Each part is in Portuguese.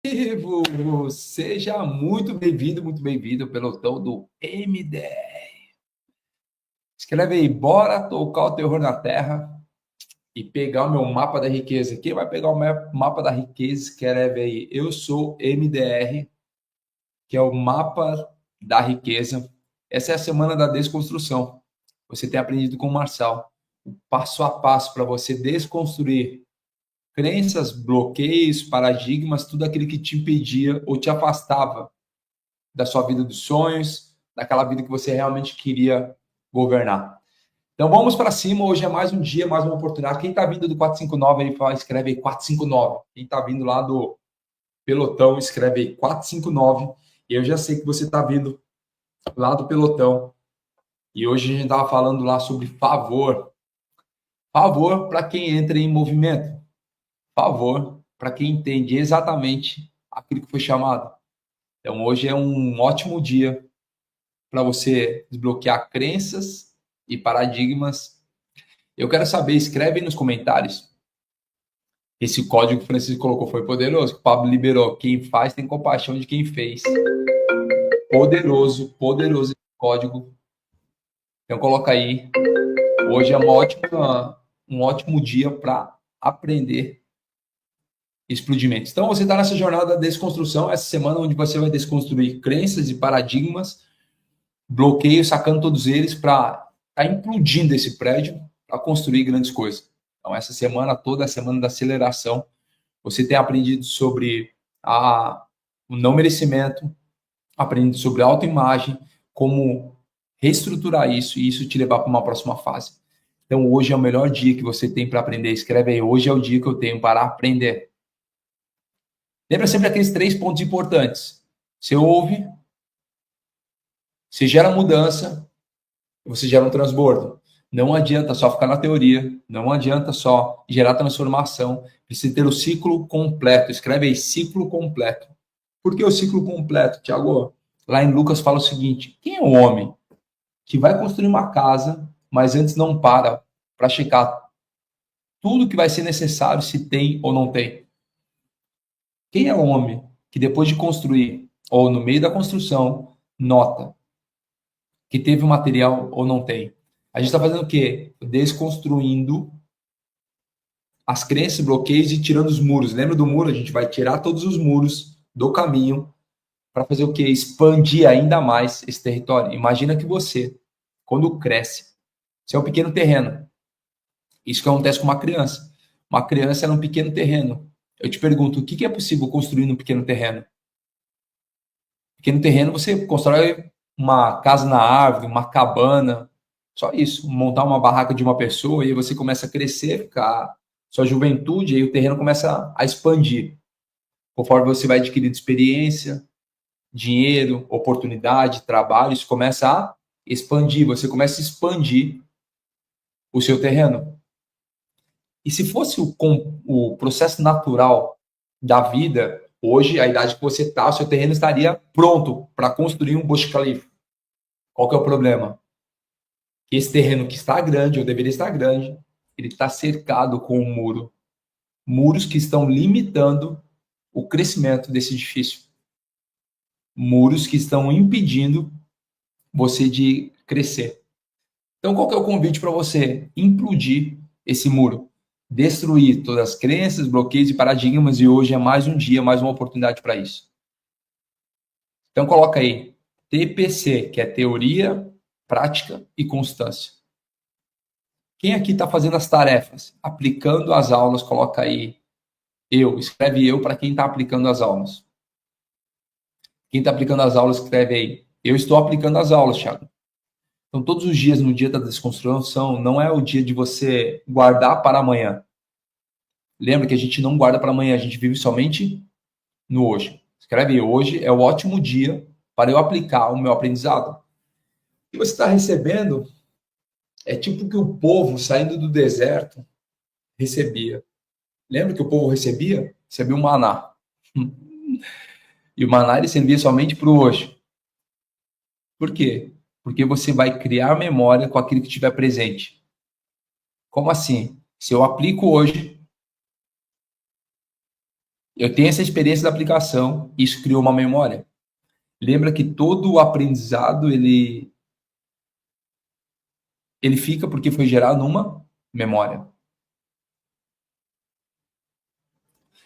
Vivo! Seja muito bem-vindo, pelotão do MDR. Escreve aí, bora tocar o terror na terra e pegar o meu mapa da riqueza. Quem vai pegar o meu mapa da riqueza, escreve aí, eu sou MDR, que é o mapa da riqueza. Essa é a semana da desconstrução. Você tem aprendido com o Marçal, o passo a passo para você desconstruir crenças, bloqueios, paradigmas, tudo aquilo que te impedia ou te afastava da sua vida dos sonhos, daquela vida que você realmente queria governar. Então vamos para cima, hoje é mais um dia, mais uma oportunidade. Quem está vindo do 459 aí, escreve aí 459. Quem está vindo lá do pelotão, escreve aí 459. E eu já sei que você está vindo lá do pelotão. E hoje a gente estava falando lá sobre favor. Favor para quem entra em movimento. Favor para quem entende exatamente aquilo que foi chamado. Então hoje é um ótimo dia para você desbloquear crenças e paradigmas. Eu quero saber, escreve aí nos comentários. Esse código que o Francisco colocou foi poderoso. O Pablo liberou. Quem faz tem compaixão de quem fez. Poderoso, poderoso esse código. Então coloca aí. Hoje é um ótimo dia para aprender explodimentos. Então você está nessa jornada da desconstrução, essa semana onde você vai desconstruir crenças e paradigmas, bloqueios, sacando todos eles para estar implodindo esse prédio para construir grandes coisas. Então, essa semana toda, a semana da aceleração, você tem aprendido sobre o não merecimento, aprendido sobre autoimagem, como reestruturar isso e isso te levar para uma próxima fase. Então, hoje é o melhor dia que você tem para aprender. Escreve aí, hoje é o dia que eu tenho para aprender. Lembra sempre aqueles 3 pontos importantes. Você ouve, você gera mudança, você gera um transbordo. Não adianta só ficar na teoria, não adianta só gerar transformação, precisa ter o ciclo completo. Escreve aí, ciclo completo. Por que o ciclo completo, Tiago? Lá em Lucas fala o seguinte: quem é o homem que vai construir uma casa, mas antes não para checar tudo que vai ser necessário, se tem ou não tem? Quem é o homem que depois de construir, ou no meio da construção, nota que teve o material ou não tem? A gente está fazendo o quê? Desconstruindo as crenças, bloqueios e tirando os muros. Lembra do muro? A gente vai tirar todos os muros do caminho para fazer o quê? Expandir ainda mais esse território. Imagina que você, quando cresce, você é um pequeno terreno. Isso que acontece com uma criança. Uma criança é um pequeno terreno. Eu te pergunto, o que é possível construir num pequeno terreno? Pequeno terreno, você constrói uma casa na árvore, uma cabana, só isso. Montar uma barraca de uma pessoa e aí você começa a crescer, ficar sua juventude, e aí o terreno começa a expandir. Conforme você vai adquirindo experiência, dinheiro, oportunidade, trabalho, isso começa a expandir. Você começa a expandir o seu terreno. E se fosse o processo natural da vida, hoje, a idade que você está, o seu terreno estaria pronto para construir um Burj Khalifa. Qual que é o problema? Esse terreno que está grande, ou deveria estar grande, ele está cercado com um muro. Muros que estão limitando o crescimento desse edifício. Muros que estão impedindo você de crescer. Então, qual que é o convite para você? Implodir esse muro. Destruir todas as crenças, bloqueios e paradigmas, e hoje é mais um dia, mais uma oportunidade para isso. Então, coloca aí TPC, que é teoria, prática e constância. Quem aqui está fazendo as tarefas? Aplicando as aulas, coloca aí eu. Escreve eu para quem está aplicando as aulas. Quem está aplicando as aulas, escreve aí. Eu estou aplicando as aulas, Thiago. Então, todos os dias no dia da desconstrução, não é o dia de você guardar para amanhã. Lembra que a gente não guarda para amanhã, a gente vive somente no hoje. Escreve aí, hoje é o ótimo dia para eu aplicar o meu aprendizado. O que você está recebendo é tipo que o povo saindo do deserto recebia. Lembra que o povo recebia? Recebia o maná. E o maná ele servia somente para o hoje. Por quê? Porque você vai criar memória com aquilo que estiver presente. Como assim? Se eu aplico hoje, Eu tenho essa experiência da aplicação, isso criou uma memória. Lembra que todo o aprendizado, ele fica porque foi gerado numa memória.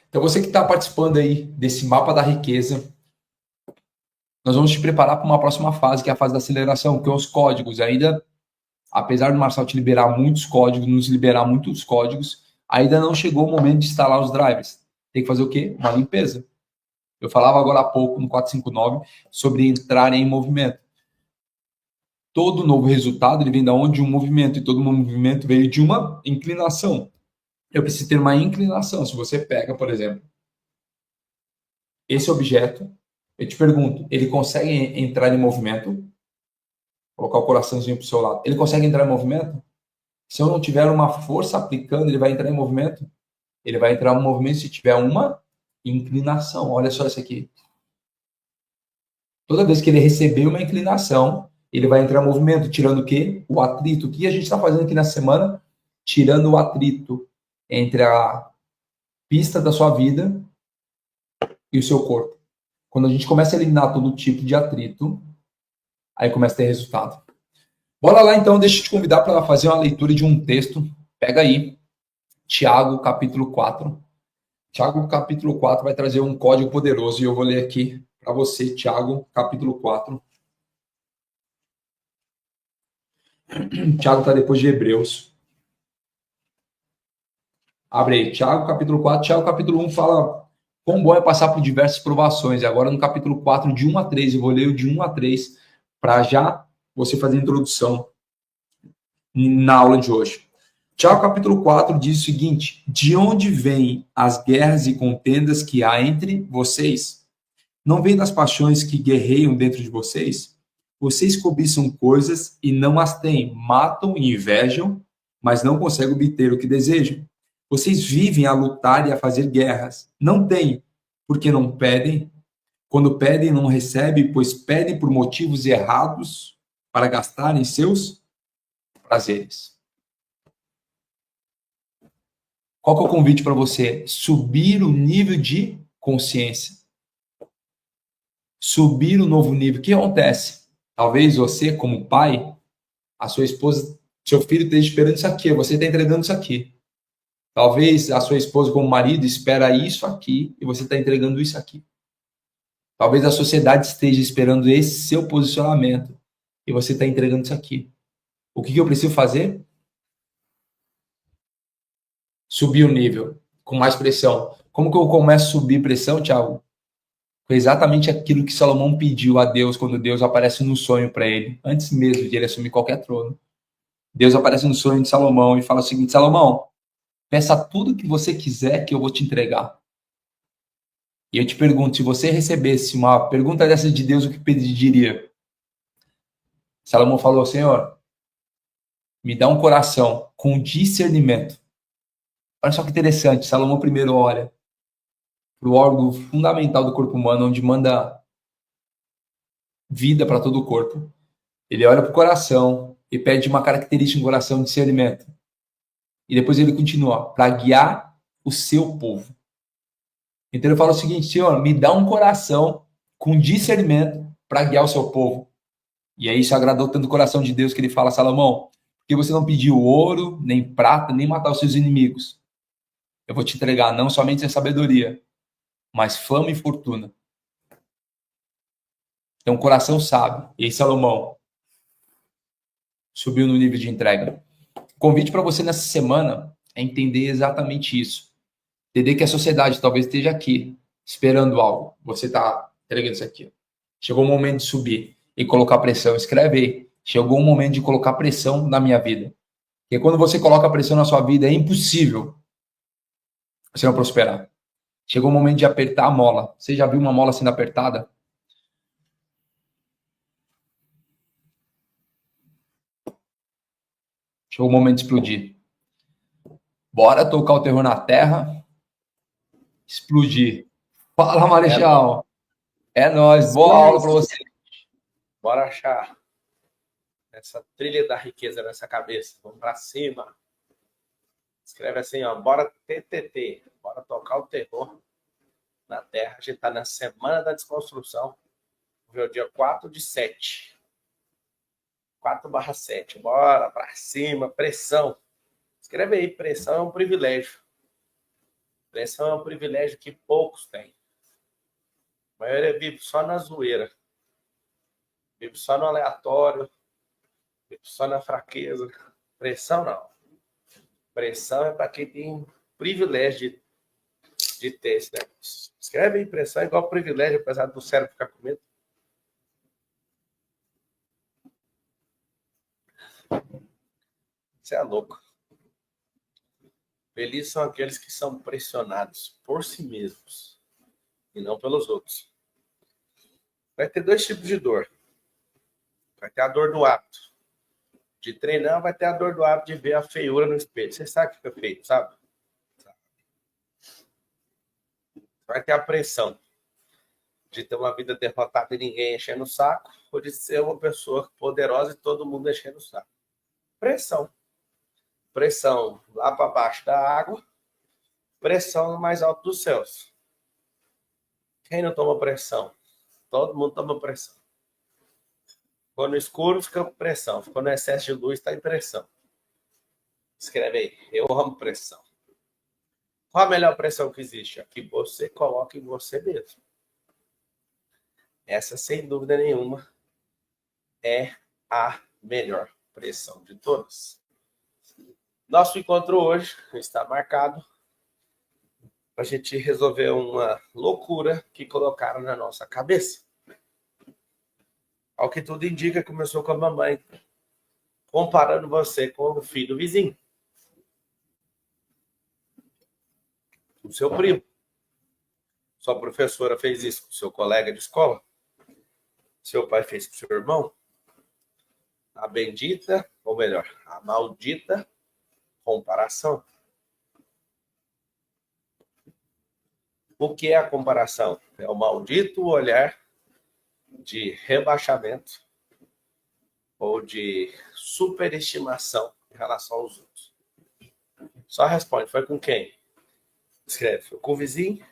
Então, você que está participando aí desse mapa da riqueza, nós vamos te preparar para uma próxima fase, que é a fase da aceleração, que é os códigos. Ainda, apesar do Marcel te liberar muitos códigos, nos liberar muitos códigos, ainda não chegou o momento de instalar os drivers. Tem que fazer o quê? Uma limpeza. Eu falava agora há pouco, no 459, sobre entrar em movimento. Todo novo resultado ele vem da onde? De um movimento, e todo movimento veio de uma inclinação. Eu preciso ter uma inclinação. Se você pega, por exemplo, esse objeto, eu te pergunto, ele consegue entrar em movimento? Colocar o coraçãozinho para o seu lado. Ele consegue entrar em movimento? Se eu não tiver uma força aplicando, ele vai entrar em movimento? Ele vai entrar em movimento se tiver uma inclinação. Olha só isso aqui. Toda vez que ele receber uma inclinação, ele vai entrar em movimento, tirando o quê? O atrito. O que a gente está fazendo aqui na semana? Tirando o atrito entre a pista da sua vida e o seu corpo. Quando a gente começa a eliminar todo tipo de atrito, aí começa a ter resultado. Bora lá então, deixa eu te convidar para fazer uma leitura de um texto. Pega aí, Tiago, capítulo 4. Tiago, capítulo 4 vai trazer um código poderoso e eu vou ler aqui para você, Tiago, capítulo 4. Tiago está depois de Hebreus. Abre aí, Tiago, capítulo 4. Tiago, capítulo 1 fala quão bom é passar por diversas provações. E agora no capítulo 4, de 1 a 3, eu vou ler o de 1 a 3 para já você fazer a introdução na aula de hoje. Tiago, capítulo 4 diz o seguinte: de onde vêm as guerras e contendas que há entre vocês? Não vem das paixões que guerreiam dentro de vocês? Vocês cobiçam coisas e não as têm, matam e invejam, mas não conseguem obter o que desejam. Vocês vivem a lutar e a fazer guerras. Não têm, porque não pedem. Quando pedem, não recebem, pois pedem por motivos errados para gastarem seus prazeres. Qual que é o convite para você? Subir o nível de consciência. Subir o novo nível. O que acontece? Talvez você, como pai, a sua esposa, seu filho esteja esperando isso aqui, você está entregando isso aqui. Talvez a sua esposa, como marido, espera isso aqui e você está entregando isso aqui. Talvez a sociedade esteja esperando esse seu posicionamento e você está entregando isso aqui. O que eu preciso fazer? Subir o nível, com mais pressão. Como que eu começo a subir pressão, Thiago? Foi exatamente aquilo que Salomão pediu a Deus quando Deus aparece no sonho para ele, antes mesmo de ele assumir qualquer trono. Deus aparece no sonho de Salomão e fala o seguinte: Salomão, peça tudo que você quiser que eu vou te entregar. E eu te pergunto, se você recebesse uma pergunta dessa de Deus, o que pediria? Salomão falou: Senhor, me dá um coração com discernimento. Olha só que interessante, Salomão primeiro olha para o órgão fundamental do corpo humano, onde manda vida para todo o corpo. Ele olha para o coração e pede uma característica do coração, discernimento. E depois ele continua, para guiar o seu povo. Então ele fala o seguinte: Senhor, me dá um coração com discernimento para guiar o seu povo. E aí isso agradou tanto o coração de Deus que ele fala: Salomão, porque você não pediu ouro, nem prata, nem matar os seus inimigos. Eu vou te entregar não somente a sabedoria, mas fama e fortuna. Então o coração sabe. E aí Salomão subiu no nível de entrega. O convite para você nessa semana é entender exatamente isso. Entender que a sociedade talvez esteja aqui, esperando algo. Você está entregando isso aqui. Chegou o momento de subir e colocar pressão. Escreve aí. Chegou o momento de colocar pressão na minha vida. Porque quando você coloca pressão na sua vida, é impossível você não prosperar. Chegou o momento de apertar a mola. Você já viu uma mola sendo apertada? Chegou o momento de explodir. Bora tocar o terror na terra, explodir. Fala, Marechal. É nóis. Boa aula para você. Bora achar essa trilha da riqueza nessa cabeça. Vamos para cima. Escreve assim, ó. Bora TTT. Bora tocar o terror na Terra. A gente está na semana da desconstrução. Hoje é o dia 4/7. 4/7. Bora para cima, pressão. Escreve aí, pressão é um privilégio. Pressão é um privilégio que poucos têm. A maioria vive só na zoeira. Vive só no aleatório. Vive só na fraqueza. Pressão não. Pressão é para quem tem privilégio de ter esse negócio. Escreve aí, pressão é igual privilégio, apesar do cérebro ficar com medo. Você é louco. Felizes são aqueles que são pressionados por si mesmos e não pelos outros. Vai ter dois tipos de dor. Vai ter a dor do hábito de treinar, vai ter a dor do hábito de ver a feiura no espelho. Você sabe o que é feio, sabe? Vai ter a pressão de ter uma vida derrotada e ninguém enchendo o saco, ou de ser uma pessoa poderosa e todo mundo enchendo o saco. Pressão. Pressão lá para baixo da água, pressão no mais alto dos céus. Quem não toma pressão? Todo mundo toma pressão. Ficou no escuro, fica com pressão. Ficou no excesso de luz, está em pressão. Escreve aí. Eu amo pressão. Qual a melhor pressão que existe? A que você coloca em você mesmo. Essa, sem dúvida nenhuma, é a melhor pressão de todas. Nosso encontro hoje está marcado para a gente resolver uma loucura que colocaram na nossa cabeça. Ao que tudo indica, começou com a mamãe comparando você com o filho do vizinho. O seu primo. Sua professora fez isso com o seu colega de escola. Seu pai fez com o seu irmão. A bendita, ou melhor, a maldita comparação. O que é a comparação? É o maldito olhar de rebaixamento ou de superestimação em relação aos outros. Só responde, foi com quem? Escreve, foi com o vizinho,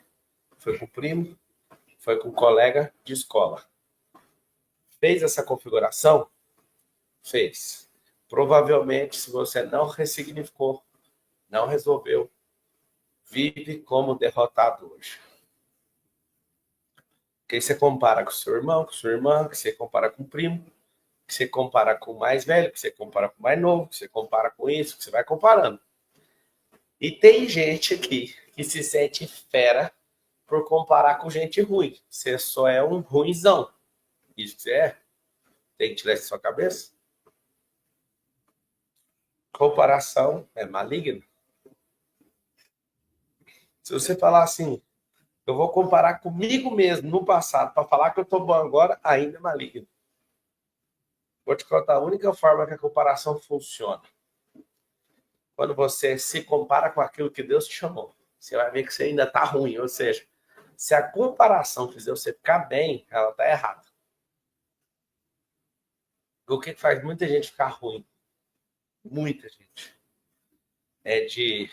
foi com o primo, foi com o colega de escola. Fez essa configuração? Fez. Provavelmente, se você não ressignificou, não resolveu, vive como derrotado hoje. Que você compara com o seu irmão, com sua irmã, que você compara com o primo, que você compara com o mais velho, que você compara com o mais novo, que você compara com isso, que você vai comparando. E tem gente aqui que se sente fera por comparar com gente ruim. Você só é um ruinzão. Isso que você é. Tem que tirar isso da sua cabeça. Comparação é maligno. Se você falar assim, eu vou comparar comigo mesmo no passado para falar que eu estou bom agora, ainda é maligno. Vou te contar a única forma que a comparação funciona. Quando você se compara com aquilo que Deus te chamou, você vai ver que você ainda está ruim. Ou seja, se a comparação fizer você ficar bem, ela está errada. O que faz muita gente ficar ruim? Muita gente. É de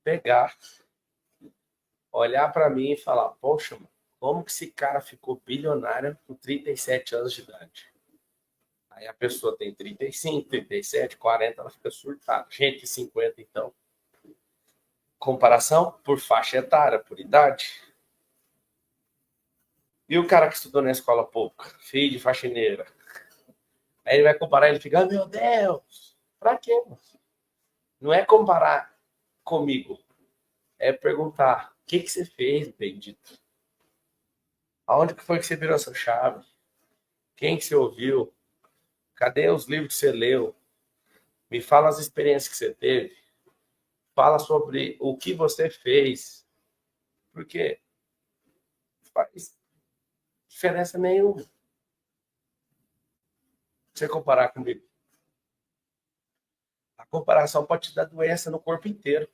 pegar, olhar para mim e falar, poxa, mano, como que esse cara ficou bilionário com 37 anos de idade? Aí a pessoa tem 35, 37, 40, ela fica surtada. Gente, 50, então. Comparação por faixa etária, por idade. E o cara que estudou na escola pública, filho de faxineira. Aí ele vai comparar, ele fica, meu Deus, pra quê? Não é comparar comigo. É perguntar, o que você fez, bendito? Aonde que foi que você virou essa chave? Quem que você ouviu? Cadê os livros que você leu? Me fala as experiências que você teve. Fala sobre o que você fez. Porque faz diferença nenhuma. Você comparar comigo. A comparação pode te dar doença no corpo inteiro.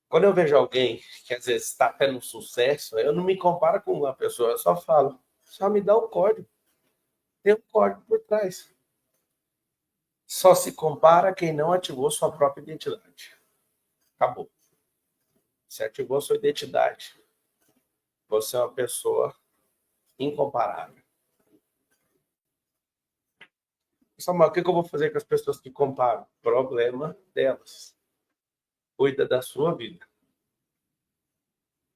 Quando eu vejo alguém que às vezes está tendo sucesso, eu não me comparo com uma pessoa, eu só falo, só me dá o código. Tem um código por trás. Só se compara quem não ativou sua própria identidade. Acabou. Você ativou sua identidade. Você é uma pessoa incomparável. Samuel, o que eu vou fazer com as pessoas que comparam? Problema delas. Cuida da sua vida.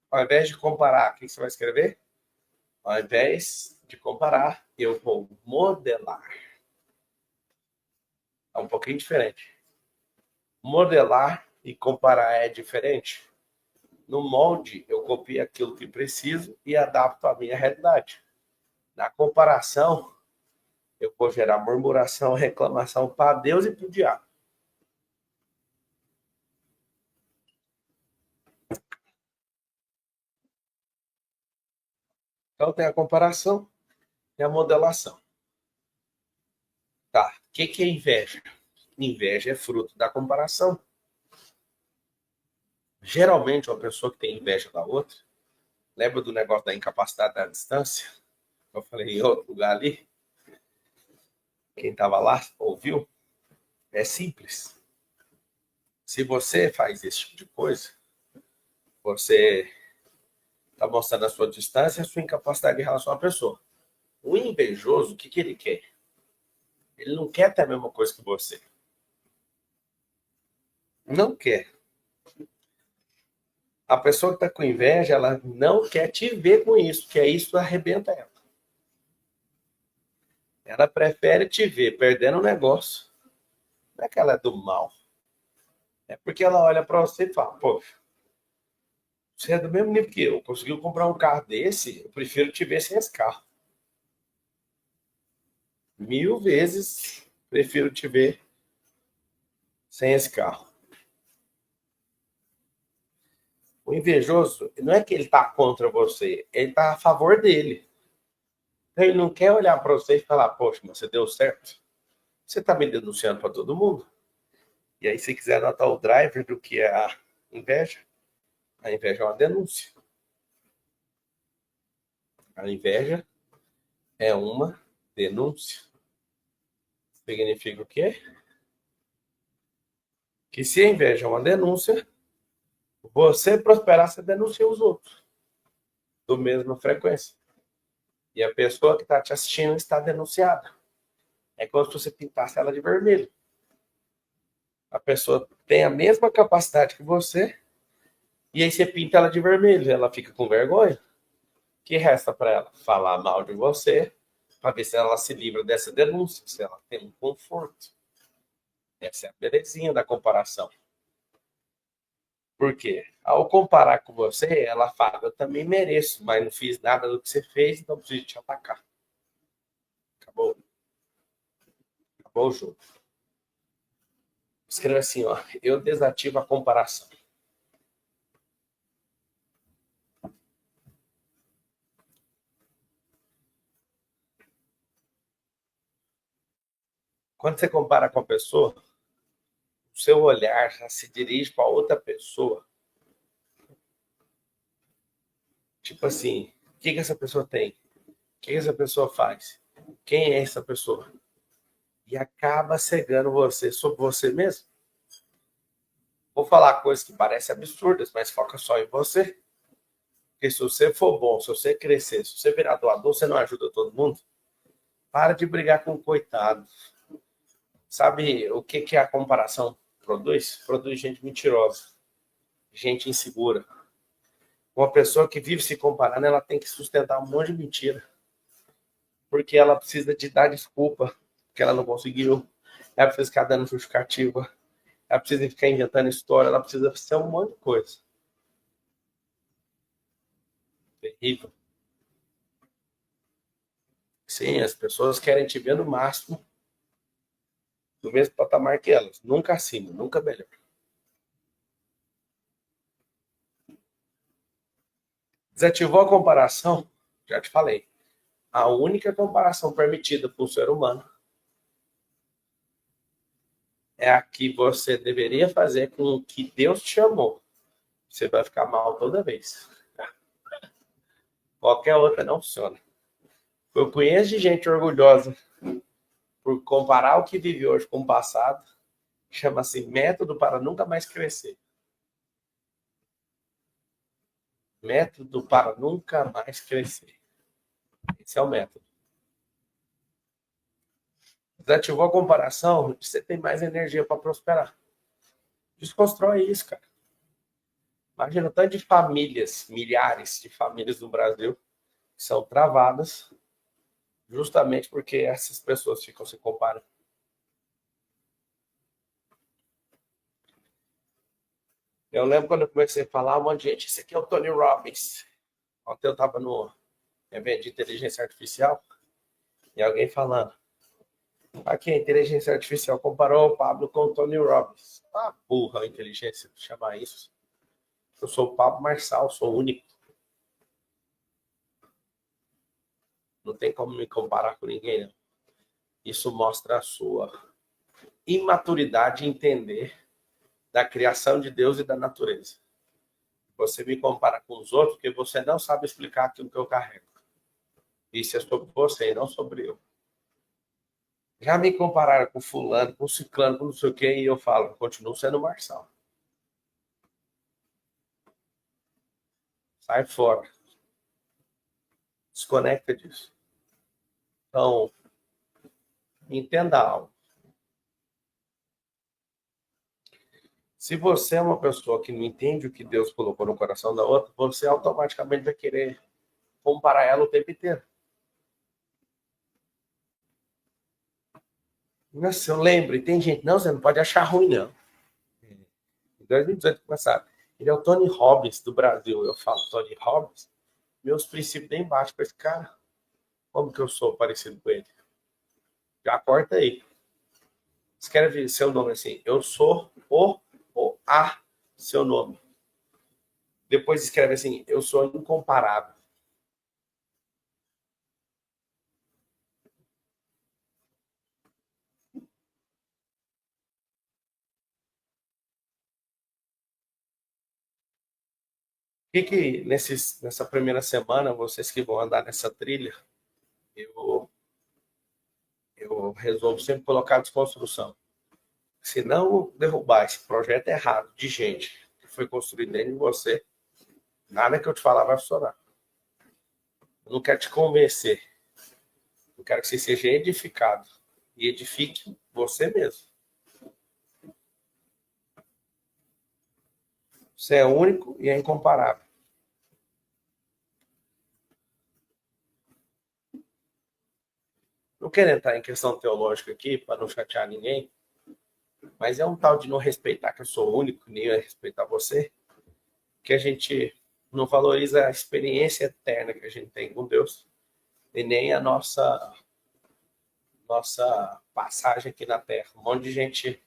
Ao invés de comparar, o que você vai escrever? Ao invés de comparar, eu vou modelar. É um pouquinho diferente. Modelar e comparar é diferente. No molde, eu copio aquilo que preciso e adapto à minha realidade. Na comparação, eu vou gerar murmuração, reclamação para Deus e para o diabo. Então tem a comparação e a modelação. Tá, o que é inveja? Inveja é fruto da comparação. Geralmente, uma pessoa que tem inveja da outra, lembra do negócio da incapacidade da distância? Eu falei em outro lugar ali. Quem estava lá ouviu? É simples. Se você faz esse tipo de coisa, você está mostrando a sua distância e a sua incapacidade em relação à pessoa. O invejoso, o que ele quer? Ele não quer ter a mesma coisa que você. Não quer. A pessoa que está com inveja, ela não quer te ver com isso, que é isso que arrebenta ela. Ela prefere te ver perdendo o negócio. Não é que ela é do mal. É porque ela olha para você e fala, poxa, você é do mesmo nível que eu. Conseguiu comprar um carro desse, eu prefiro te ver sem esse carro. 1000 vezes prefiro te ver sem esse carro. O invejoso, não é que ele está contra você, ele está a favor dele. Então, ele não quer olhar para você e falar, poxa, mas você deu certo. Você está me denunciando para todo mundo. E aí, se quiser anotar o driver do que é a inveja é uma denúncia. A inveja é uma denúncia. Significa o quê? Que se a inveja é uma denúncia, você prosperar, você denuncia os outros. Do mesma frequência. E a pessoa que está te assistindo está denunciada. É como se você pintasse ela de vermelho. A pessoa tem a mesma capacidade que você, e aí você pinta ela de vermelho. Ela fica com vergonha. O que resta para ela? Falar mal de você, para ver se ela se livra dessa denúncia, se ela tem um conforto. Essa é a belezinha da comparação. Por quê? Ao comparar com você, ela fala, eu também mereço, mas não fiz nada do que você fez, então preciso te atacar. Acabou. Acabou o jogo. Escreva assim, ó, eu desativo a comparação. Quando você compara com a pessoa, o seu olhar já se dirige para outra pessoa. Tipo assim, o que essa pessoa tem? O que essa pessoa faz? Quem é essa pessoa? E acaba cegando você sobre você mesmo. Vou falar coisas que parecem absurdas, mas foca só em você. Porque se você for bom, se você crescer, se você virar doador, você não ajuda todo mundo. Para de brigar com o coitado. Sabe o que a comparação produz? Produz gente mentirosa, gente insegura. Uma pessoa que vive se comparando, ela tem que sustentar um monte de mentira. Porque ela precisa de dar desculpa que ela não conseguiu. Ela precisa ficar dando justificativa. Ela precisa ficar inventando história. Ela precisa ser um monte de coisa. Terrível. Sim, as pessoas querem te ver no máximo, no mesmo patamar que elas. Nunca acima, nunca melhor. Desativou a comparação? Já te falei. A única comparação permitida por um ser humano é a que você deveria fazer com o que Deus te chamou. Você vai ficar mal toda vez. Qualquer outra não funciona. Eu conheço de gente orgulhosa por comparar o que vive hoje com o passado. Chama-se método para nunca mais crescer. Método para nunca mais crescer. Esse é o método. Desativou a comparação, você tem mais energia para prosperar. Desconstrói isso, cara. Imagina o tanto de famílias, milhares de famílias no Brasil que são travadas justamente porque essas pessoas ficam se comparando. Eu lembro quando eu comecei a falar, um monte de gente, esse aqui é o Tony Robbins. Ontem eu estava no evento de inteligência artificial e alguém falando, aqui a inteligência artificial comparou o Pablo com o Tony Robbins. Ah, burra a inteligência, chamar isso. Eu sou o Pablo Marçal, sou único. Não tem como me comparar com ninguém, não. Isso mostra a sua imaturidade em entender da criação de Deus e da natureza. Você me compara com os outros porque você não sabe explicar aquilo que eu carrego. Isso é sobre você e não sobre eu. Já me compararam com fulano, com ciclano, com não sei o quê, e eu falo, continuo sendo Marçal. Sai fora. Desconecta disso. Então, entenda algo. Se você é uma pessoa que não entende o que Deus colocou no coração da outra, você automaticamente vai querer comparar ela o tempo inteiro. Nossa, eu lembro, e tem gente, não, você não pode achar ruim, não. Em 2018 começaram. Ele é o Tony Robbins do Brasil. Eu falo, Tony Robbins? Meus princípios nem embaixo com esse cara. Como que eu sou parecido com ele? Já corta aí. Escreve seu nome assim. Eu sou a seu nome. Depois escreve assim. Eu sou incomparável. Que nessa primeira semana, vocês que vão andar nessa trilha, eu resolvo sempre colocar desconstrução. Se não derrubar esse projeto errado de gente que foi construído dentro de você, nada que eu te falar vai funcionar. Eu não quero te convencer. Eu quero que você seja edificado. E edifique você mesmo. Você é único e é incomparável. Não quero entrar em questão teológica aqui, para não chatear ninguém, mas é um tal de não respeitar que eu sou único, nem eu respeitar você, que a gente não valoriza a experiência eterna que a gente tem com Deus, e nem a nossa passagem aqui na Terra. Um monte de gente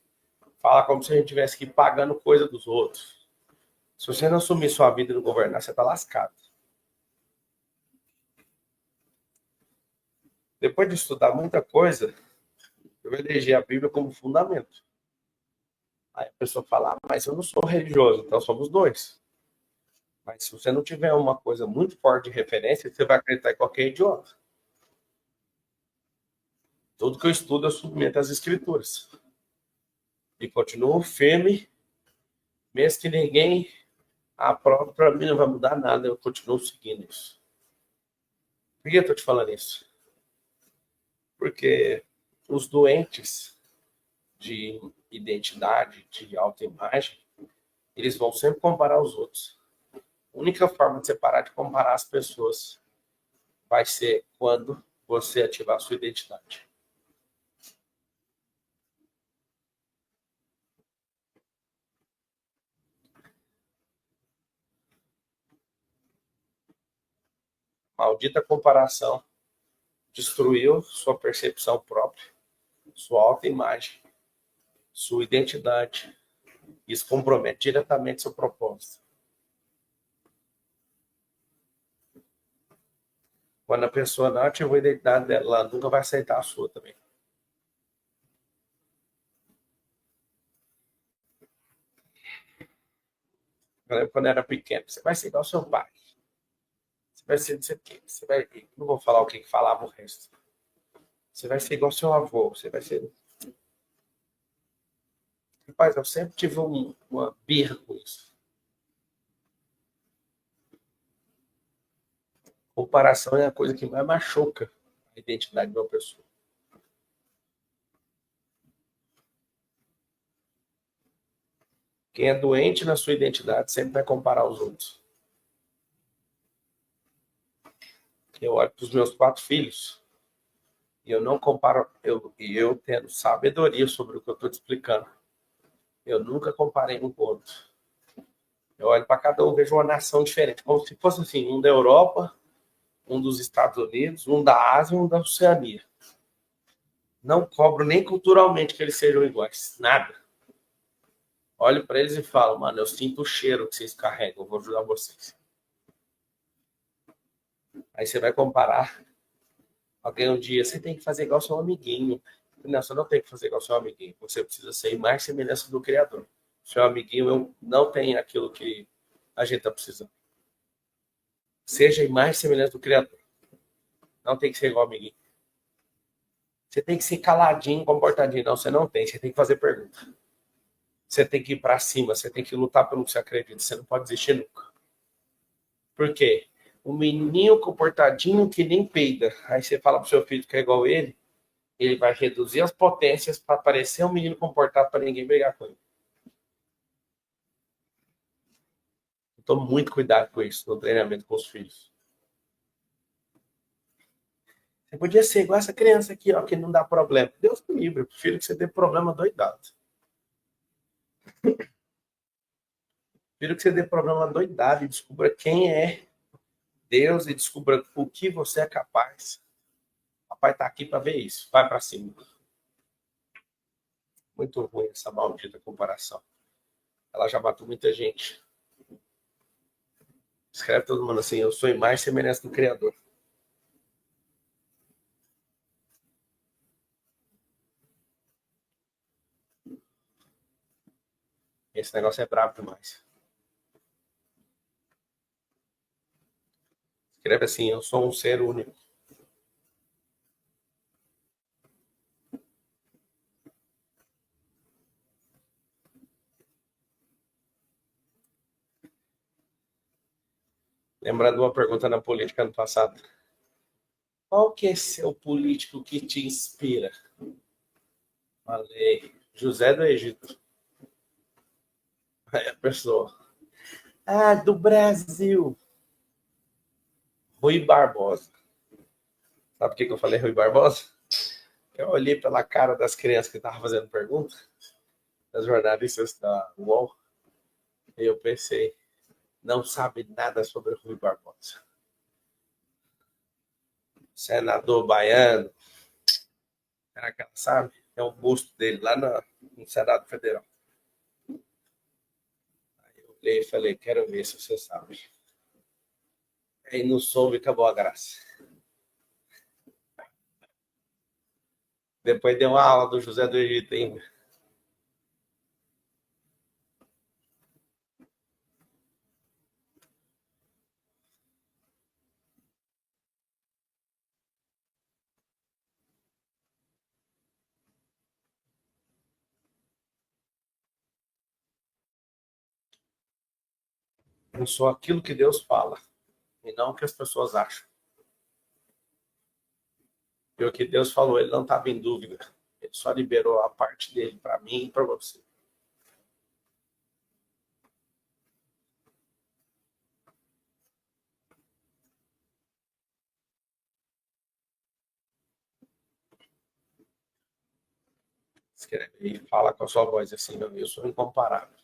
fala como se a gente tivesse que ir pagando coisa dos outros. Se você não assumir sua vida e não governar, você está lascado. Depois de estudar muita coisa, eu elegi a Bíblia como fundamento. Aí a pessoa fala, mas eu não sou religioso, então somos dois. Mas se você não tiver uma coisa muito forte de referência, você vai acreditar em qualquer idiota. Tudo que eu estudo, eu submeto às escrituras. E continuo firme, mesmo que ninguém aprove, para mim não vai mudar nada, eu continuo seguindo isso. Por que eu estou te falando isso? Porque os doentes de identidade, de autoimagem, eles vão sempre comparar os outros. A única forma de você parar de comparar as pessoas vai ser quando você ativar a sua identidade. Maldita comparação destruiu sua percepção própria, sua autoimagem, sua identidade. Isso compromete diretamente seu propósito. Quando a pessoa não ativou a identidade dela, ela nunca vai aceitar a sua também. Eu lembro quando eu era pequeno, você vai ser igual ao seu pai. Você vai ser disso aqui. Você vai. Não vou falar o que falava o resto. Você vai ser igual ao seu avô. Você vai ser. Rapaz, eu sempre tive uma birra com isso. Comparação é a coisa que mais machuca a identidade de uma pessoa. Quem é doente na sua identidade sempre vai comparar os outros. Eu olho para os meus 4 filhos e eu não comparo, eu tendo sabedoria sobre o que eu estou te explicando. Eu nunca comparei um com o outro. Eu olho para cada um e vejo uma nação diferente, como se fosse assim, um da Europa, um dos Estados Unidos, um da Ásia e um da Oceania. Não cobro nem culturalmente que eles sejam iguais, nada. Olho para eles e falo, mano, eu sinto o cheiro que vocês carregam, eu vou ajudar vocês. Aí você vai comparar. Alguém um dia, você tem que fazer igual seu amiguinho. Não, você não tem que fazer igual seu amiguinho. Você precisa ser mais semelhança do Criador. Seu amiguinho não tem aquilo que a gente está precisando. Seja mais semelhança do Criador. Não tem que ser igual ao amiguinho. Você tem que ser caladinho, comportadinho. Não, você não tem. Você tem que fazer pergunta. Você tem que ir para cima. Você tem que lutar pelo que você acredita. Você não pode desistir nunca. Por quê? O menino comportadinho que nem peida. Aí você fala pro seu filho que é igual ele vai reduzir as potências para parecer um menino comportado para ninguém brigar com ele. Tome muito cuidado com isso no treinamento com os filhos. Você podia ser igual essa criança aqui, ó, que não dá problema. Deus me livre, eu prefiro que você dê problema doidado. Prefiro que você dê problema doidado e descubra quem é Deus e descubra o que você é capaz. O papai está aqui para ver isso. Vai para cima. Muito ruim essa maldita comparação. Ela já matou muita gente. Escreve todo mundo assim, eu sou imagem e semelhança do Criador. Esse negócio é brabo demais. Escreve assim, eu sou um ser único. Lembrando uma pergunta na política ano passado. Qual que é seu político que te inspira? Falei, José do Egito. Aí a pessoa, do Brasil. Rui Barbosa. Sabe por que eu falei Rui Barbosa? Eu olhei pela cara das crianças que estavam fazendo pergunta, das jornalistas da UOL, e eu pensei, não sabe nada sobre Rui Barbosa. Senador baiano, será que ela sabe? É um busto dele lá no Senado Federal. Aí eu olhei e falei, quero ver se você sabe. Aí não soube, acabou a graça. Depois deu uma aula do José do Egito ainda. Eu sou aquilo que Deus fala, e não o que as pessoas acham. E o que Deus falou, ele não estava em dúvida. Ele só liberou a parte dele para mim e para você. Escreve e fala com a sua voz assim, eu sou incomparável.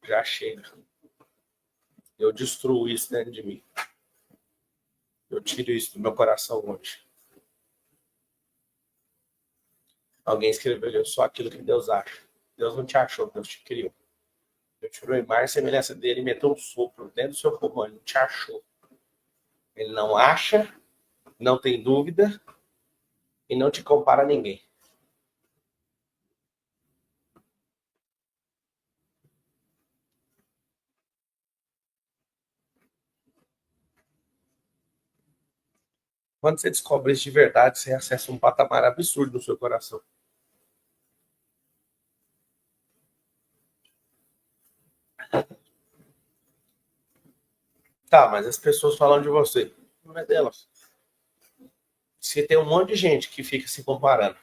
Já chega. Eu destruo isso dentro de mim. Eu tiro isso do meu coração hoje. Alguém escreveu, eu sou aquilo que Deus acha. Deus não te achou, Deus te criou. Deus tirou a imagem e semelhança dele e meteu um sopro dentro do seu pulmão. Ele não te achou. Ele não acha, não tem dúvida e não te compara a ninguém. Quando você descobre isso de verdade, você acessa um patamar absurdo no seu coração. Tá, mas as pessoas falam de você. Não é delas. Se tem um monte de gente que fica se comparando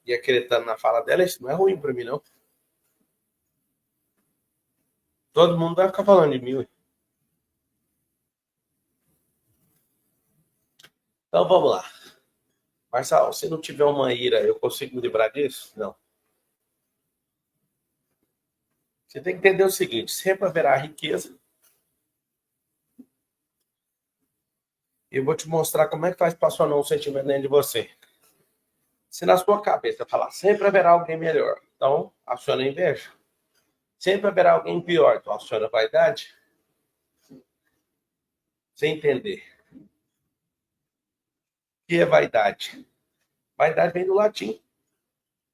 e acreditando na fala dela, isso não é ruim pra mim, não. Todo mundo vai ficar falando de mim. Então vamos lá. Marçal, se não tiver uma ira, eu consigo me livrar disso? Não. Você tem que entender o seguinte: sempre haverá riqueza. Eu vou te mostrar como é que faz para acionar um sentimento dentro de você. Se na sua cabeça falar sempre haverá alguém melhor, então aciona a inveja. Sempre haverá alguém pior, então aciona a vaidade. Sem entender. O que é vaidade? Vaidade vem do latim,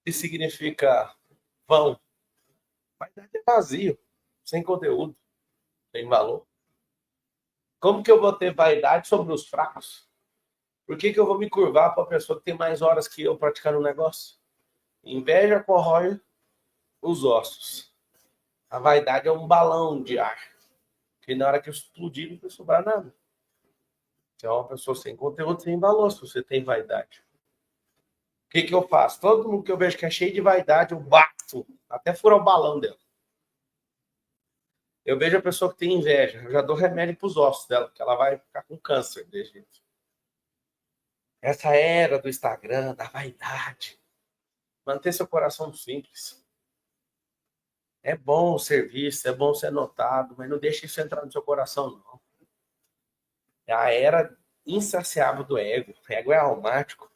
que significa vão. Vaidade é vazio, sem conteúdo, sem valor. Como que eu vou ter vaidade sobre os fracos? Por que eu vou me curvar para a pessoa que tem mais horas que eu praticando um negócio? Inveja corrói os ossos. A vaidade é um balão de ar, que na hora que explodir não vai sobrar nada. Você é uma pessoa sem conteúdo, sem valor, se você tem vaidade. O que eu faço? Todo mundo que eu vejo que é cheio de vaidade, eu bato, até furar o balão dela. Eu vejo a pessoa que tem inveja, eu já dou remédio para os ossos dela, porque ela vai ficar com câncer desse jeito. Essa era do Instagram, da vaidade. Manter seu coração simples. É bom o serviço, é bom ser notado, mas não deixe isso entrar no seu coração, não. É a era insaciável do ego. O ego é almático.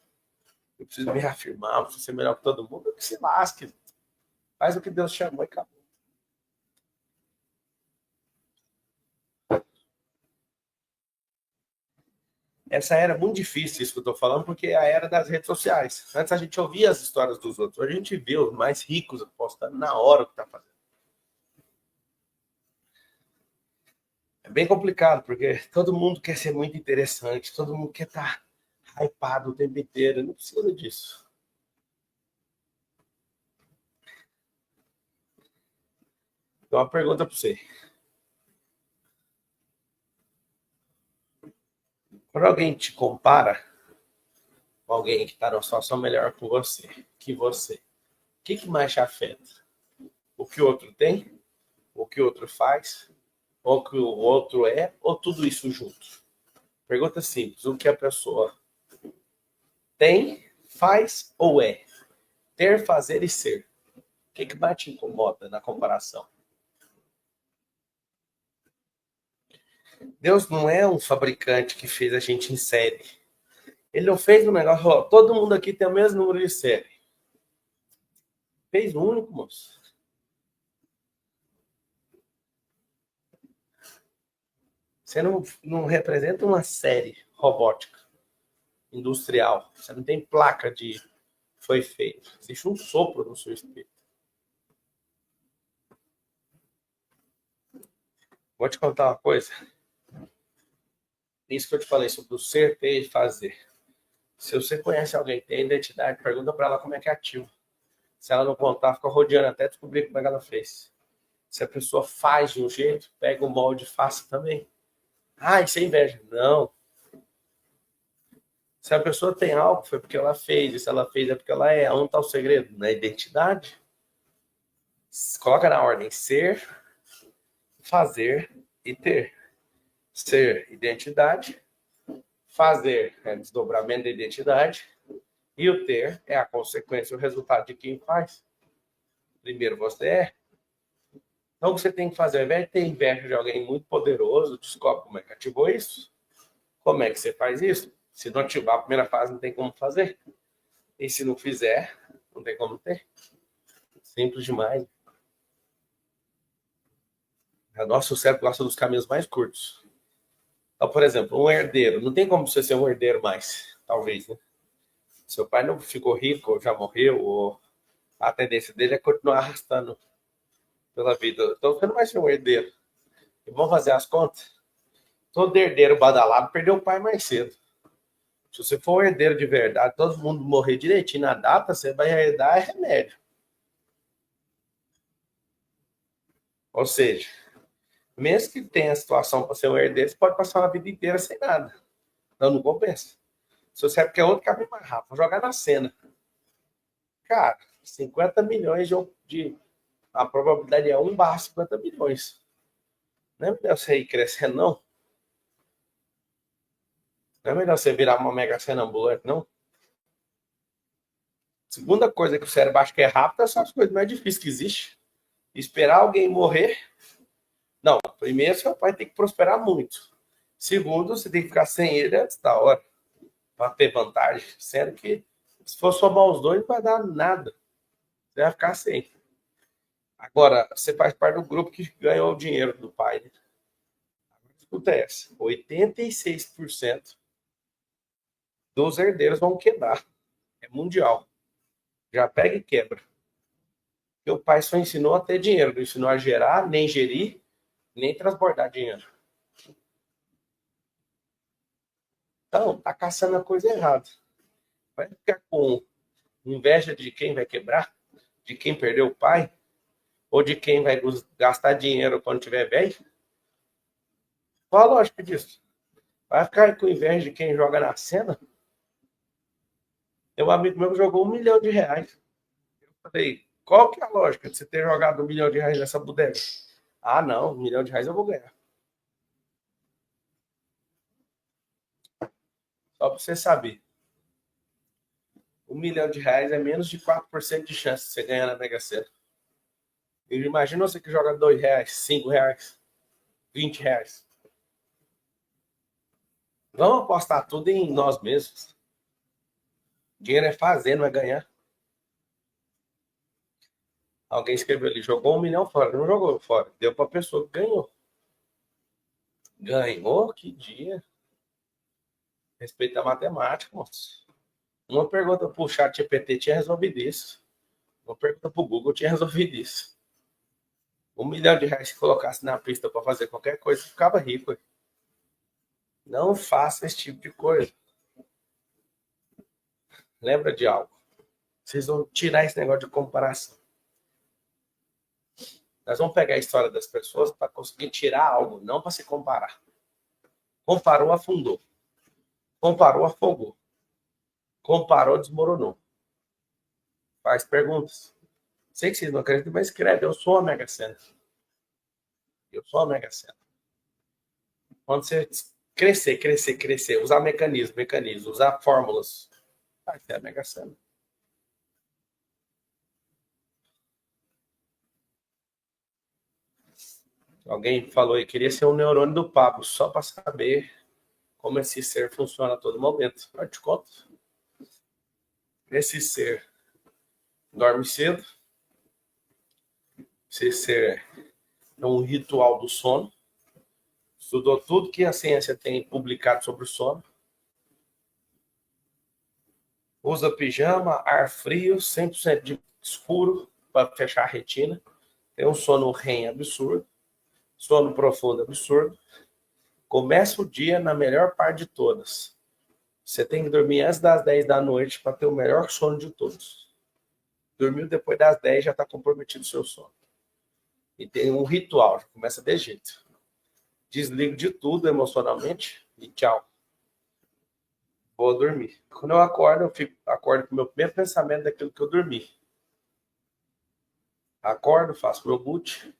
Eu preciso me reafirmar, eu preciso ser melhor que todo mundo. Que se lasque. Faz o que Deus chamou e acabou. Essa era é muito difícil, isso que eu estou falando, porque é a era das redes sociais. Antes a gente ouvia as histórias dos outros, hoje a gente vê os mais ricos postando na hora o que está fazendo. É bem complicado, porque todo mundo quer ser muito interessante, todo mundo quer estar hypado o tempo inteiro, não precisa disso. Então, uma pergunta para você. Quando alguém te compara com alguém que está numa situação melhor que você, o que mais te afeta? O que o outro tem? O que o outro faz? O que o outro é? Ou tudo isso junto? Pergunta simples. O que a pessoa tem, faz ou é? Ter, fazer e ser. O que mais te incomoda na comparação? Deus não é um fabricante que fez a gente em série. Ele não fez um negócio, ó, todo mundo aqui tem o mesmo número de série. Fez um único, moço. Você não representa uma série robótica, industrial. Você não tem placa de foi feito. Existe um sopro no seu espírito. Vou te contar uma coisa. Isso que eu te falei sobre o ser, ter e fazer. Se você conhece alguém que tem identidade, pergunta para ela como é que é ativo. Se ela não contar, fica rodeando até descobrir como é que ela fez. Se a pessoa faz de um jeito, pega o molde e faça também. Ah, isso é inveja. Não. Se a pessoa tem algo, foi porque ela fez. E se ela fez, é porque ela é. Onde está o segredo? Na identidade. Coloca na ordem ser, fazer e ter. Ser, identidade. Fazer é desdobramento da identidade. E o ter é a consequência, o resultado de quem faz. Primeiro você é. Então, o que você tem que fazer, ao invés de ter inveja de alguém muito poderoso, descobre como é que ativou isso. Como é que você faz isso? Se não ativar a primeira fase, não tem como fazer. E se não fizer, não tem como ter. Simples demais. O nosso cérebro gosta dos caminhos mais curtos. Então, por exemplo, um herdeiro. Não tem como você ser um herdeiro mais, talvez, né? Seu pai não ficou rico, ou já morreu, ou a tendência dele é continuar arrastando pela vida. Então, você não vai ser um herdeiro. E vamos fazer as contas? Todo herdeiro badalado perdeu o pai mais cedo. Se você for um herdeiro de verdade, todo mundo morrer direitinho na data, você vai herdar remédio. Ou seja, Mesmo que tenha a situação para ser um herdeiro, você pode passar uma vida inteira sem nada. Então não compensa. Se você quer outro caminho mais rápido, jogar na cena. Cara, 50 milhões a probabilidade é 1/50 milhões. Não é melhor você ir crescendo, não? Não é melhor você virar uma mega sena ambulante, não? Segunda coisa que o cérebro acha que é rápido são as coisas mais difíceis que existem. Esperar alguém morrer. Não, primeiro seu pai tem que prosperar muito. Segundo, você tem que ficar sem ele antes da hora. Para ter vantagem. Sendo que se for somar os dois, não vai dar nada. Você vai ficar sem. Agora, você faz parte do grupo que ganhou o dinheiro do pai. Né? Escuta essa. 86% dos herdeiros vão quebrar. É mundial. Já pega e quebra. Porque o pai só ensinou a ter dinheiro. Não ensinou a gerar, nem gerir, nem transbordar dinheiro. Então, tá caçando a coisa errada. Vai ficar com inveja de quem vai quebrar? De quem perdeu o pai? Ou de quem vai gastar dinheiro quando tiver velho? Qual a lógica disso? Vai ficar com inveja de quem joga na cena? Tem um amigo meu que jogou R$ 1 milhão. Eu falei, qual que é a lógica de você ter jogado R$ 1 milhão nessa bodega? Ah, não, R$ 1 milhão eu vou ganhar. Só para você saber. R$ 1 milhão é menos de 4% de chance de você ganhar na Mega Sena. Imagina você que joga R$ 2, R$ 5, R$ 20. Vamos apostar tudo em nós mesmos. Dinheiro é fazer, não é ganhar. Alguém escreveu ali, jogou 1 milhão fora. Não jogou fora. Deu para a pessoa que ganhou. Ganhou? Que dia. Respeita a matemática, moço. Uma pergunta para o chat GPT tinha resolvido isso. Uma pergunta para o Google tinha resolvido isso. R$ 1 milhão se colocasse na pista para fazer qualquer coisa, ficava rico. Não faça esse tipo de coisa. Lembra de algo. Vocês vão tirar esse negócio de comparação. Nós vamos pegar a história das pessoas para conseguir tirar algo, não para se comparar. Comparou, afundou. Comparou, afogou. Comparou, desmoronou. Faz perguntas. Sei que vocês não acreditam, mas escreve. Eu sou a Mega Sena. Eu sou a Mega Sena. Quando você crescer, usar mecanismos, usar fórmulas, vai ser a Mega Sena. Alguém falou aí, queria ser um neurônio do Pablo, só para saber como esse ser funciona a todo momento. Eu te conto. Esse ser dorme cedo. Esse ser é um ritual do sono. Estudou tudo que a ciência tem publicado sobre o sono. Usa pijama, ar frio, 100% de escuro para fechar a retina. Tem um sono REM absurdo. Sono profundo absurdo. Começa o dia na melhor parte de todas. Você tem que dormir antes das 10 da noite para ter o melhor sono de todos. Dormiu depois das 10 já está comprometido o seu sono. E tem um ritual, já começa de jeito. Desligo de tudo emocionalmente e tchau. Vou dormir. Quando eu acordo com o meu primeiro pensamento daquilo que eu dormi. Acordo, faço meu boot,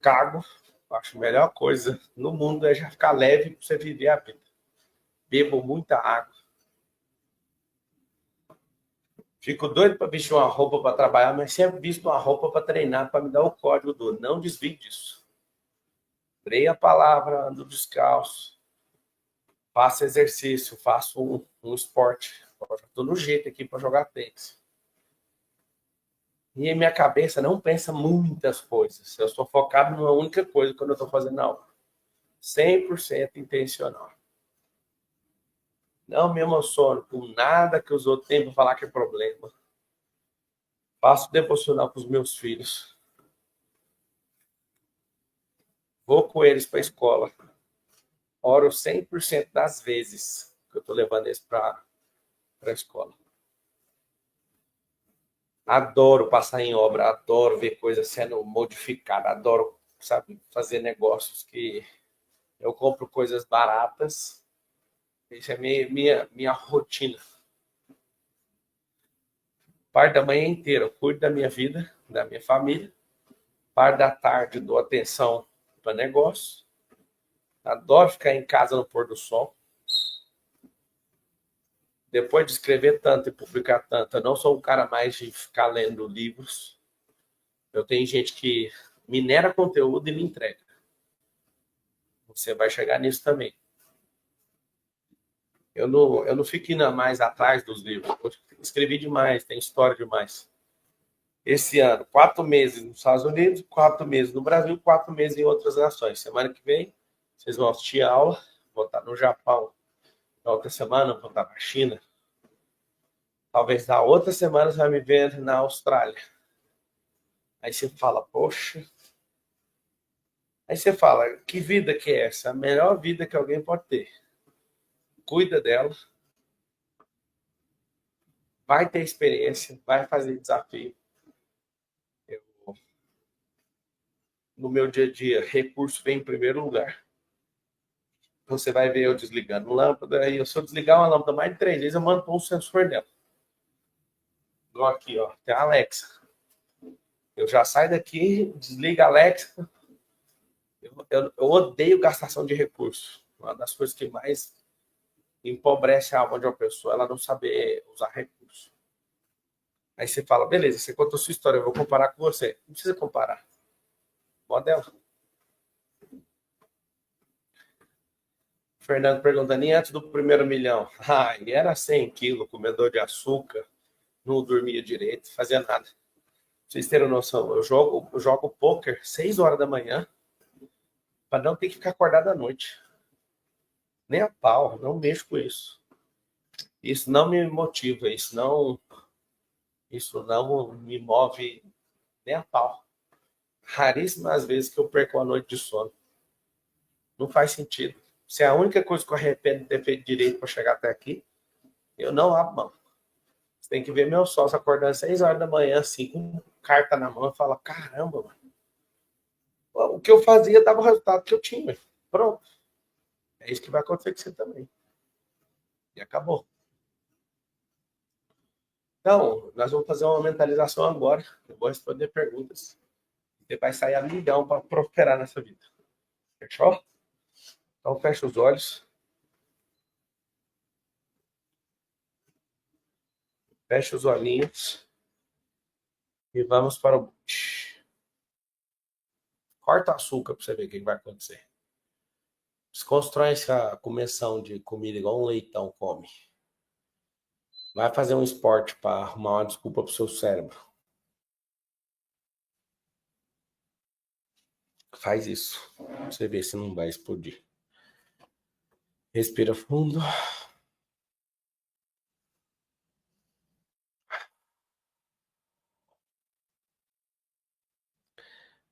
cago. Acho a melhor coisa no mundo é já ficar leve para você viver a vida. Bebo muita água. Fico doido para vestir uma roupa para trabalhar, mas sempre visto uma roupa para treinar, para me dar o código do não desvie disso. Leia a palavra, ando descalço, faço exercício, faço um esporte. Estou no jeito aqui para jogar tênis. E minha cabeça não pensa muitas coisas. Eu estou focado numa única coisa quando eu estou fazendo algo. 100% intencional. Não me emociono com nada que os outros têm para falar que é problema. Faço devocional com os meus filhos. Vou com eles para a escola. Oro 100% das vezes que eu estou levando eles para a escola. Adoro passar em obra, adoro ver coisas sendo modificadas, adoro sabe, fazer negócios que eu compro coisas baratas. Isso é minha rotina. Parte da manhã inteira eu cuido da minha vida, da minha família. Parte da tarde dou atenção para negócio. Adoro ficar em casa no pôr do sol. Depois de escrever tanto e publicar tanto, eu não sou um cara mais de ficar lendo livros. Eu tenho gente que minera conteúdo e me entrega. Você vai chegar nisso também. Eu não fico indo mais atrás dos livros. Eu escrevi demais, tem história demais. Esse ano, 4 meses nos Estados Unidos, 4 meses no Brasil, 4 meses em outras nações. Semana que vem, vocês vão assistir a aula. Vou estar no Japão. Na outra semana, vou estar na China. Talvez na outra semana você vai me ver na Austrália. Aí você fala, poxa. Aí você fala, que vida que é essa? A melhor vida que alguém pode ter. Cuida dela. Vai ter experiência, vai fazer desafio. No meu dia a dia, recurso vem em primeiro lugar. Você vai ver eu desligando lâmpada, e se eu desligar uma lâmpada mais de 3 vezes, eu mando para um sensor dela. Igual aqui, ó, tem a Alexa. Eu já saio daqui, desliga a Alexa. Eu odeio gastação de recursos. Uma das coisas que mais empobrece a alma de uma pessoa, ela não saber usar recursos. Aí você fala, beleza, você contou sua história, eu vou comparar com você. Não precisa comparar. Modelo. Fernando perguntando, e antes do primeiro milhão? Ah, e era 100 quilos, comedor de açúcar, não dormia direito, fazia nada. Pra vocês terem noção, eu jogo pôquer 6 horas da manhã para não ter que ficar acordado à noite. Nem a pau, não mexo com isso. Isso não me motiva, isso não me move nem a pau. Raríssimas vezes que eu perco a noite de sono. Não faz sentido. Se é a única coisa que eu arrependo de ter feito direito para chegar até aqui, eu não abro mão. Você tem que ver meu sócio acordando às 6 horas da manhã, assim, com carta na mão, e fala, caramba, mano. O que eu fazia dava o resultado que eu tinha. Pronto. É isso que vai acontecer com você também. E acabou. Então, nós vamos fazer uma mentalização agora. Eu vou responder perguntas. Você vai sair a milhão para prosperar nessa vida. Fechou? Então, fecha os olhos. Fecha os olhinhos. E vamos para o... Corta açúcar para você ver o que vai acontecer. Desconstrói essa começão de comida igual um leitão come. Vai fazer um esporte para arrumar uma desculpa para o seu cérebro. Faz isso. Você vê se não vai explodir. Respira fundo.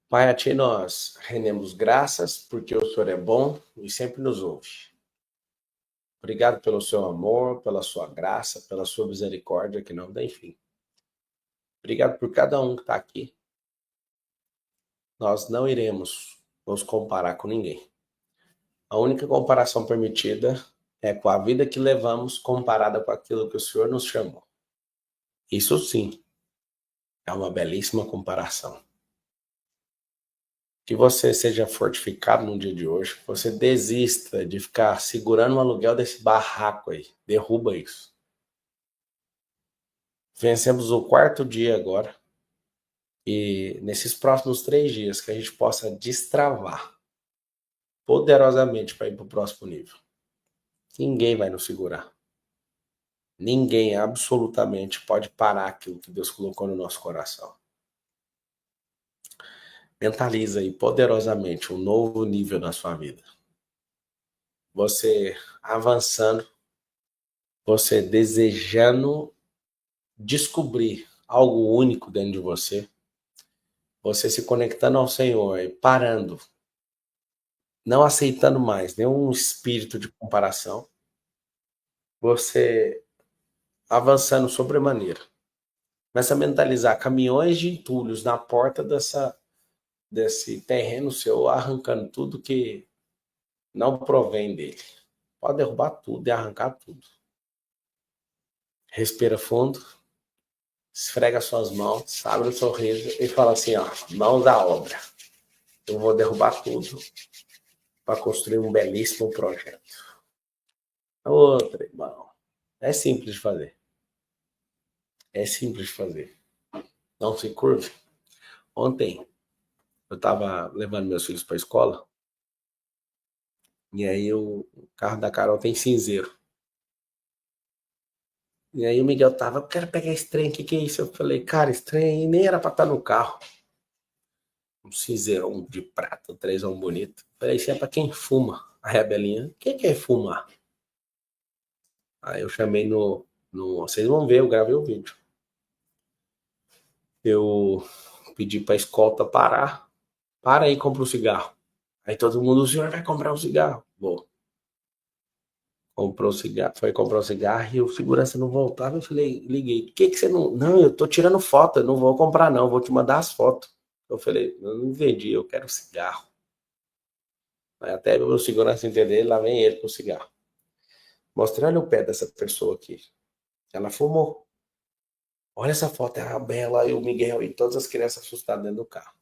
Pai, a ti nós rendemos graças, porque o Senhor é bom e sempre nos ouve. Obrigado pelo seu amor, pela sua graça, pela sua misericórdia que não tem fim. Obrigado por cada um que está aqui. Nós não iremos nos comparar com ninguém. A única comparação permitida é com a vida que levamos comparada com aquilo que o Senhor nos chamou. Isso sim é uma belíssima comparação. Que você seja fortificado no dia de hoje, que você desista de ficar segurando o aluguel desse barraco aí. Derruba isso. Vencemos o 4º dia agora. E nesses próximos 3 dias que a gente possa destravar poderosamente para ir para o próximo nível. Ninguém vai nos segurar. Ninguém absolutamente pode parar aquilo que Deus colocou no nosso coração. Mentaliza aí poderosamente um novo nível na sua vida. Você avançando, você desejando descobrir algo único dentro de você, você se conectando ao Senhor e parando, não aceitando mais nenhum espírito de comparação, você avançando sobremaneira. Começa a mentalizar caminhões de entulhos na porta desse terreno seu, arrancando tudo que não provém dele. Pode derrubar tudo e arrancar tudo. Respira fundo, esfrega suas mãos, abre um sorriso e fala assim, ó, mãos à obra. Eu vou derrubar tudo para construir um belíssimo projeto. Outra, irmão. É simples de fazer. É simples de fazer. Não se curve. Ontem, eu estava levando meus filhos para a escola e aí o carro da Carol tem cinzeiro. E aí o Miguel tava, eu quero pegar esse trem, que é isso? Eu falei, cara, esse trem nem era pra estar no carro. Um cinzeirão de prata, um trenzão bonito. Eu falei, isso é pra quem fuma. Aí a Belinha, o que é fumar? Aí eu chamei vocês vão ver, eu gravei o vídeo. Eu pedi pra escolta parar. Para aí, compra um cigarro. Aí todo mundo, o senhor vai comprar um cigarro? Vou. Comprou cigarro, foi comprar um cigarro e o segurança não voltava. Eu falei, liguei, por que você não. Não, eu tô tirando foto, eu não vou comprar, não, vou te mandar as fotos. Eu falei, eu não vendi, eu quero cigarro. Aí até o segurança entender, lá vem ele com o cigarro. Mostrei, olha o pé dessa pessoa aqui. Ela fumou. Olha essa foto, é a Bela e o Miguel e todas as crianças assustadas dentro do carro.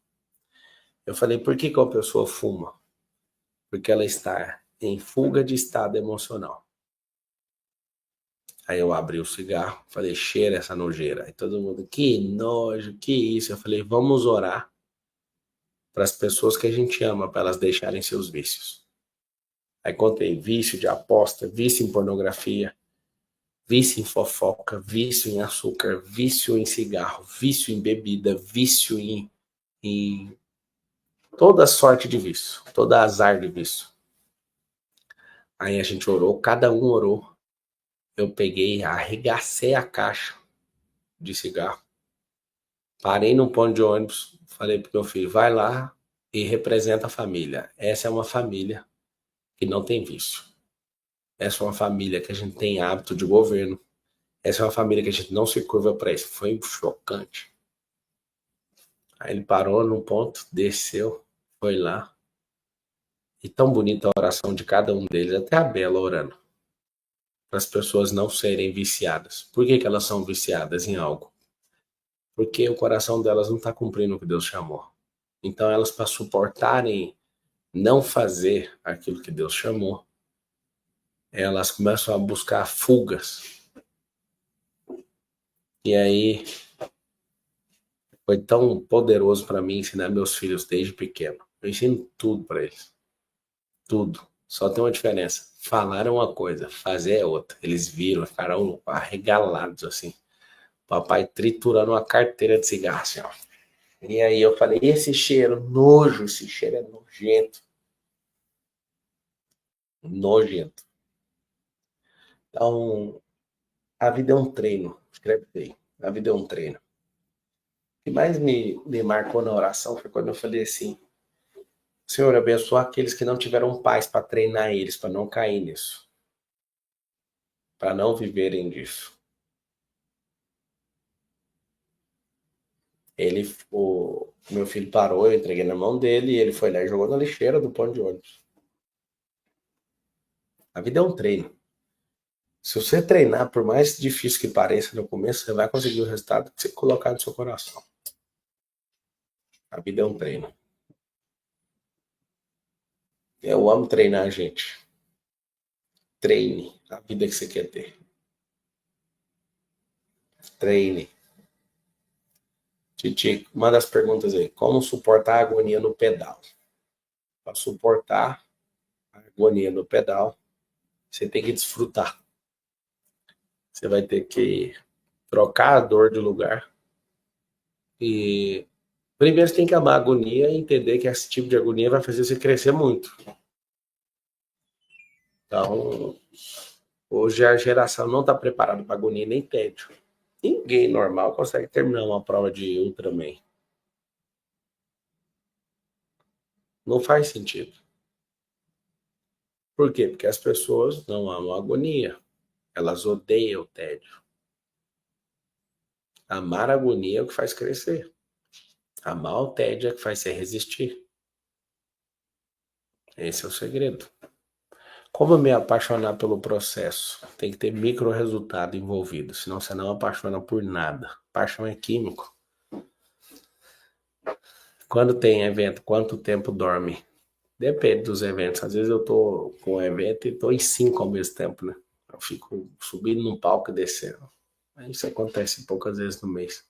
Eu falei, por que uma pessoa fuma? Porque ela está em fuga de estado emocional. Aí eu abri o cigarro, falei, cheira essa nojeira. Aí todo mundo, que nojo, que isso? Eu falei, vamos orar para as pessoas que a gente ama, para elas deixarem seus vícios. Aí contei vício de aposta, vício em pornografia, vício em fofoca, vício em açúcar, vício em cigarro, vício em bebida, vício em toda sorte de vício, toda azar de vício. Aí a gente orou, cada um orou. Eu peguei, arregacei a caixa de cigarro. Parei num ponto de ônibus, falei pro meu filho, vai lá e representa a família. Essa é uma família que não tem vício. Essa é uma família que a gente tem hábito de governo. Essa é uma família que a gente não se curva para isso. Foi chocante. Aí ele parou num ponto, desceu, foi lá. E tão bonita a oração de cada um deles, até a Bela orando. Para as pessoas não serem viciadas. Por que elas são viciadas em algo? Porque o coração delas não está cumprindo o que Deus chamou. Então elas, para suportarem não fazer aquilo que Deus chamou, elas começam a buscar fugas. E aí foi tão poderoso para mim ensinar meus filhos desde pequeno. Eu ensino tudo para eles. Tudo. Só tem uma diferença. Falar é uma coisa, fazer é outra. Eles viram, ficaram arregalados assim. Papai triturando uma carteira de cigarro, assim, ó. E aí eu falei, esse cheiro, nojo, esse cheiro é nojento. Nojento. Então, a vida é um treino. Escreve aí. A vida é um treino. O que mais me marcou na oração foi quando eu falei assim, Senhor, abençoa aqueles que não tiveram paz para treinar eles, para não cair nisso. Para não viverem disso. O meu filho parou, eu entreguei na mão dele, e ele foi lá e jogou na lixeira do ponto de ônibus. A vida é um treino. Se você treinar, por mais difícil que pareça no começo, você vai conseguir o resultado que você colocar no seu coração. A vida é um treino. Eu amo treinar, gente. Treine a vida que você quer ter. Treine. Titi, manda as perguntas aí. Como suportar a agonia no pedal? Para suportar a agonia no pedal, você tem que desfrutar. Você vai ter que trocar a dor de lugar. E primeiro você tem que amar a agonia e entender que esse tipo de agonia vai fazer você crescer muito. Então, hoje a geração não está preparada para agonia nem tédio. Ninguém normal consegue terminar uma prova de Ultraman. Não faz sentido. Por quê? Porque as pessoas não amam a agonia. Elas odeiam o tédio. Amar a agonia é o que faz crescer. Amar o tédio é que faz você resistir. Esse é o segredo. Como me apaixonar pelo processo? Tem que ter micro resultado envolvido, senão você não apaixona por nada. Paixão é químico. Quando tem evento, quanto tempo dorme? Depende dos eventos. Às vezes eu tô com um evento e tô em 5 ao mesmo tempo, né? Eu fico subindo num palco e descendo. Isso acontece poucas vezes no mês.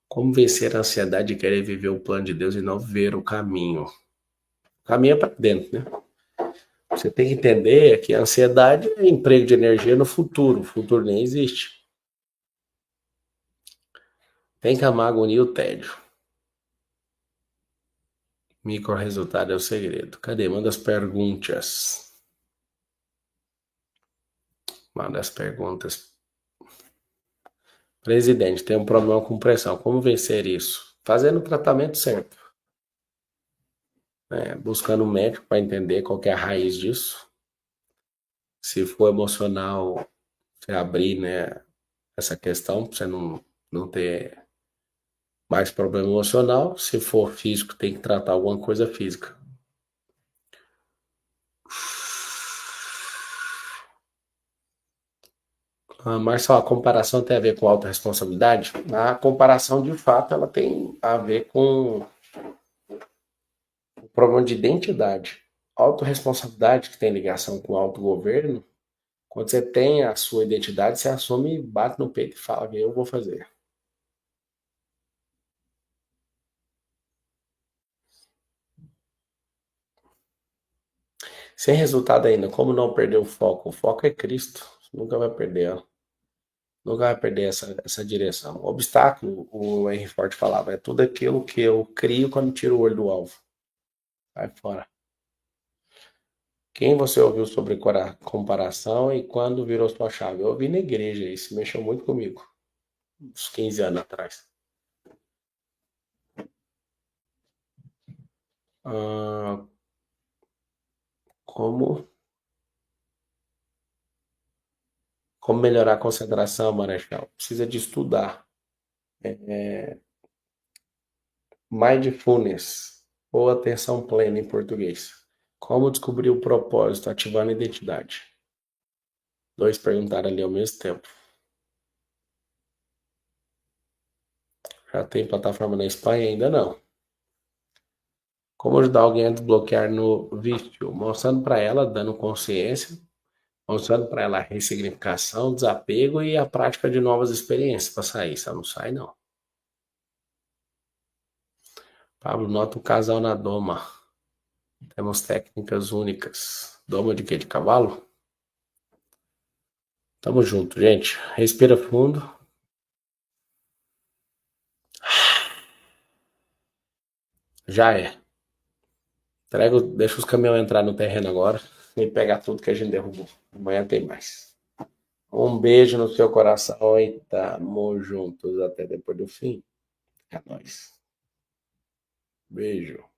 Como vencer a ansiedade de querer viver o plano de Deus e não ver o caminho? O caminho é para dentro, né? Você tem que entender que a ansiedade é emprego de energia no futuro. O futuro nem existe. Tem que amar a agonia e o tédio. Micro resultado é o segredo. Cadê? Manda as perguntas. Manda as perguntas. Presidente, tem um problema com pressão. Como vencer isso? Fazendo o tratamento certo. Buscando um médico para entender qual que é a raiz disso. Se for emocional, você abrir, né, essa questão, para você não ter mais problema emocional. Se for físico, tem que tratar alguma coisa física. Marcelo, a comparação tem a ver com autorresponsabilidade? A comparação, de fato, ela tem a ver com o problema de identidade. Autorresponsabilidade, que tem ligação com autogoverno, quando você tem a sua identidade, você assume, bate no peito e fala que eu vou fazer. Sem resultado ainda, como não perder o foco? O foco é Cristo, você nunca vai perder, ó. Nunca vai perder essa direção. O obstáculo, o Henry Ford falava, é tudo aquilo que eu crio quando tiro o olho do alvo. Vai fora. Quem você ouviu sobre comparação e quando virou sua chave? Eu ouvi na igreja, isso mexeu muito comigo, uns 15 anos atrás. Ah, como, como melhorar a concentração, Marechal? Precisa de estudar. Mindfulness, ou atenção plena em português. Como descobrir o propósito, ativando a identidade? Dois perguntaram ali ao mesmo tempo. Já tem plataforma na Espanha? Ainda não. Como ajudar alguém a desbloquear no vício? Mostrando para ela, dando consciência, mostrando para ela a ressignificação, desapego e a prática de novas experiências para sair. Só não sai, não. Pablo, nota o casal na doma. Temos técnicas únicas. Doma de quê? De cavalo? Tamo junto, gente. Respira fundo. Já é. Deixa os caminhões entrar no terreno agora e pegar tudo que a gente derrubou. Amanhã tem mais. Um beijo no seu coração e tamo juntos até depois do fim. É nóis. Beijo.